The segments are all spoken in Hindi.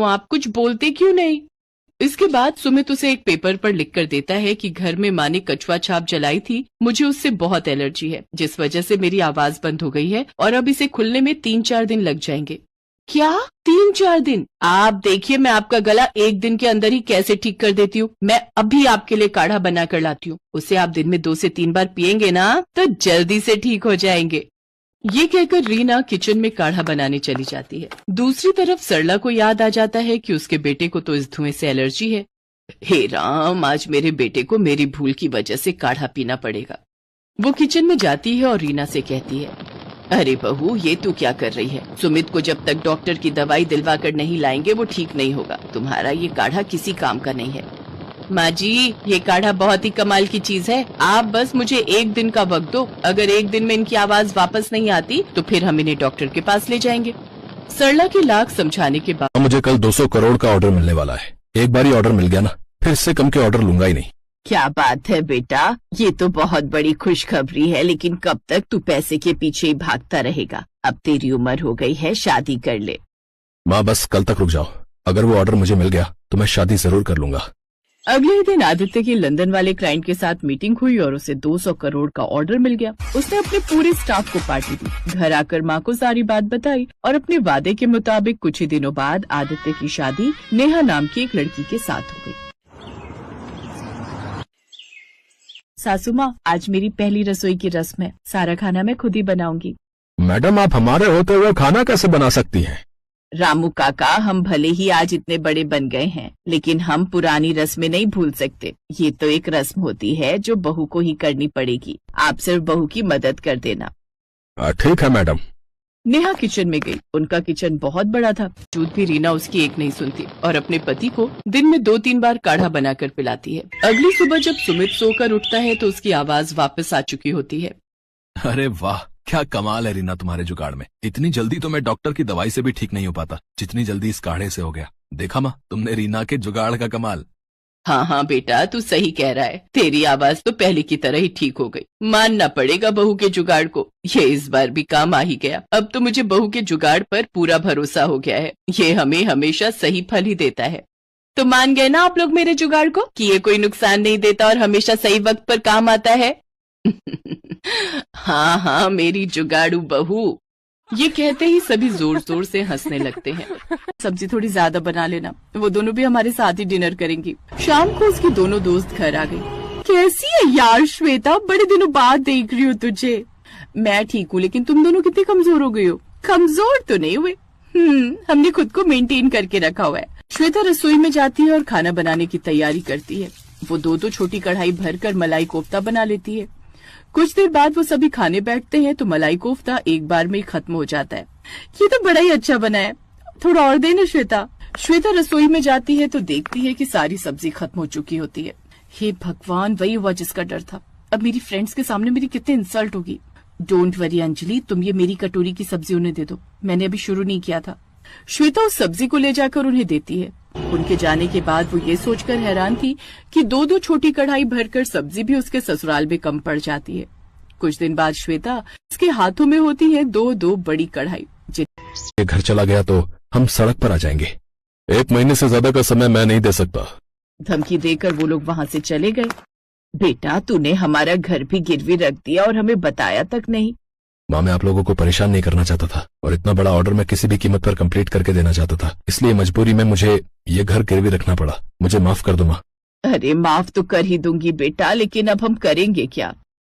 हो आप, कुछ बोलते क्यों नहीं? इसके बाद सुमित उसे एक पेपर पर लिखकर देता है कि घर में माँ ने कछुआ छाप जलाई थी, मुझे उससे बहुत एलर्जी है, जिस वजह से मेरी आवाज बंद हो गई है और अब इसे खुलने में 3-4 दिन लग जाएंगे। क्या 3-4 दिन? आप देखिए मैं आपका गला 1 दिन के अंदर ही कैसे ठीक कर देती हूँ। मैं अभी आपके लिए काढ़ा बना कर लाती हूँ, उसे आप दिन में 2 से 3 बार पियेंगे ना तो जल्दी से ठीक हो जाएंगे। ये कहकर रीना किचन में काढ़ा बनाने चली जाती है। दूसरी तरफ सरला को याद आ जाता है कि उसके बेटे को तो इस धुएं से एलर्जी है। हे राम, आज मेरे बेटे को मेरी भूल की वजह से काढ़ा पीना पड़ेगा। वो किचन में जाती है और रीना से कहती है, अरे बहू, ये तू क्या कर रही है? सुमित को जब तक डॉक्टर की दवाई दिलवा कर नहीं लाएंगे वो ठीक नहीं होगा। तुम्हारा ये काढ़ा किसी काम का नहीं है। माँ जी, ये काढ़ा बहुत ही कमाल की चीज है, आप बस मुझे 1 दिन का वक्त दो। अगर 1 दिन में इनकी आवाज वापस नहीं आती तो फिर हम इन्हें डॉक्टर के पास ले जाएंगे। सरला के लाख समझाने के बाद मुझे कल 200 करोड़ का ऑर्डर मिलने वाला है। एक बार ही ऑर्डर मिल गया ना, फिर इससे कम के ऑर्डर लूंगा ही नहीं। क्या बात है बेटा, ये तो बहुत बड़ी खुशखबरी है, लेकिन कब तक तू पैसे के पीछे ही भागता रहेगा? अब तेरी उम्र हो गई है, शादी कर ले। माँ बस कल तक रुक जाओ, अगर वो ऑर्डर मुझे मिल गया तो मैं शादी जरूर कर लूंगा। अगले ही दिन आदित्य की लंदन वाले क्लाइंट के साथ मीटिंग हुई और उसे 200 करोड़ का ऑर्डर मिल गया। उसने अपने पूरे स्टाफ को पार्टी दी, घर आकर माँ को सारी बात बताई और अपने वादे के मुताबिक कुछ ही दिनों बाद आदित्य की शादी नेहा नाम की एक लड़की के साथ हो गई। सासू माँ, आज मेरी पहली रसोई की रस्म है, सारा खाना मैं खुद ही बनाऊंगी। मैडम, आप हमारे होते हुए खाना कैसे बना सकती हैं? रामू काका, हम भले ही आज इतने बड़े बन गए हैं, लेकिन हम पुरानी रस्में नहीं भूल सकते। ये तो एक रस्म होती है जो बहू को ही करनी पड़ेगी। आप सिर्फ बहू की मदद कर देना। ठीक है मैडम। नेहा किचन में गई। उनका किचन बहुत बड़ा था। दूध भी रीना उसकी एक नहीं सुनती और अपने पति को दिन में 2-3 बार काढ़ा बनाकर पिलाती है। अगली सुबह जब सुमित सोकर उठता है तो उसकी आवाज वापस आ चुकी होती है। अरे वाह, क्या कमाल है रीना तुम्हारे जुगाड़ में। इतनी जल्दी तो मैं डॉक्टर की दवाई से भी ठीक नहीं हो पाता, जितनी जल्दी इस काढ़े से हो गया। देखा माँ, तुमने रीना के जुगाड़ का कमाल। हाँ हाँ बेटा, तू सही कह रहा है, तेरी आवाज तो पहले की तरह ही ठीक हो गई। मानना पड़ेगा बहू के जुगाड़ को, ये इस बार भी काम आ ही गया। अब तो मुझे बहू के जुगाड़ पर पूरा भरोसा हो गया है, ये हमें हमेशा सही फल ही देता है। तो मान गए ना आप लोग मेरे जुगाड़ को कि ये कोई नुकसान नहीं देता और हमेशा सही वक्त पर काम आता है? हाँ हाँ मेरी जुगाड़ू बहू। ये कहते ही सभी जोर जोर से हंसने लगते हैं। सब्जी थोड़ी ज्यादा बना लेना, वो दोनों भी हमारे साथ ही डिनर करेंगी। शाम को उसकी दोनों दोस्त घर आ गई। कैसी है यार श्वेता, बड़े दिनों बाद देख रही हूँ तुझे। मैं ठीक हूँ, लेकिन तुम दोनों कितनी कमजोर हो गई हो। कमजोर तो नहीं हुए, हमने खुद को मेंटेन करके रखा हुआ है। श्वेता रसोई में जाती है और खाना बनाने की तैयारी करती है। वो 2 छोटी कढ़ाई भरकर मलाई कोफ्ता बना लेती है। कुछ देर बाद वो सभी खाने बैठते हैं तो मलाई कोफ्ता एक बार में ही खत्म हो जाता है। ये तो बड़ा ही अच्छा बना है, थोड़ा और देना श्वेता। श्वेता रसोई में जाती है तो देखती है कि सारी सब्जी खत्म हो चुकी होती है। हे भगवान, वही हुआ जिसका डर था। अब मेरी फ्रेंड्स के सामने मेरी कितनी इंसल्ट होगी। डोंट वरी अंजलि, तुम ये मेरी कटोरी की सब्जी उन्हें दे दो, मैंने अभी शुरू नहीं किया था। श्वेता उस सब्जी को ले जाकर उन्हें देती है। उनके जाने के बाद वो ये सोचकर हैरान थी कि 2 छोटी कढ़ाई भरकर सब्जी भी उसके ससुराल में कम पड़ जाती है। कुछ दिन बाद श्वेता उसके हाथों में होती है 2 बड़ी कढ़ाई। ये घर चला गया तो हम सड़क पर आ जाएंगे। 1 महीने से ज्यादा का समय मैं नहीं दे सकता। धमकी देकर वो लोग वहाँ से चले गए। बेटा, तूने हमारा घर भी गिरवी रख दिया और हमें बताया तक नहीं। माँ, मैं आप लोगों को परेशान नहीं करना चाहता था और इतना बड़ा ऑर्डर मैं किसी भी कीमत पर कंप्लीट करके देना चाहता था, इसलिए मजबूरी में मुझे ये घर गिरवी रखना पड़ा। मुझे माफ कर दो माँ। अरे माफ तो कर ही दूंगी बेटा, लेकिन अब हम करेंगे क्या?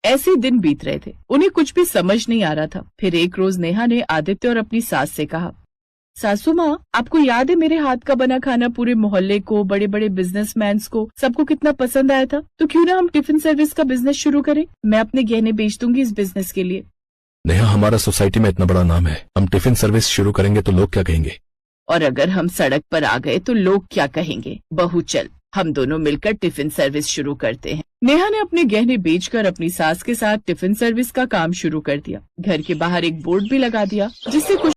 ऐसे दिन बीत रहे थे, उन्हें कुछ भी समझ नहीं आ रहा था। फिर एक रोज नेहा ने आदित्य और अपनी सास से कहा, सासू माँ, आपको याद है मेरे हाथ का बना खाना पूरे मोहल्ले को, बड़े बड़े बिजनेसमैन को, सबको कितना पसंद आया था? तो क्यों ना हम टिफिन सर्विस का बिजनेस शुरू करें? मैं अपने गहने बेच दूंगी इस बिजनेस के लिए। नेहा, हमारा सोसाइटी में इतना बड़ा नाम है, हम टिफिन सर्विस शुरू करेंगे तो लोग क्या कहेंगे? और अगर हम सड़क पर आ गए तो लोग क्या कहेंगे? बहू चल, हम दोनों मिलकर टिफिन सर्विस शुरू करते हैं। नेहा ने अपने गहने बेचकर अपनी सास के साथ टिफिन सर्विस का काम शुरू कर दिया। घर के बाहर एक बोर्ड भी लगा दिया जिससे कुछ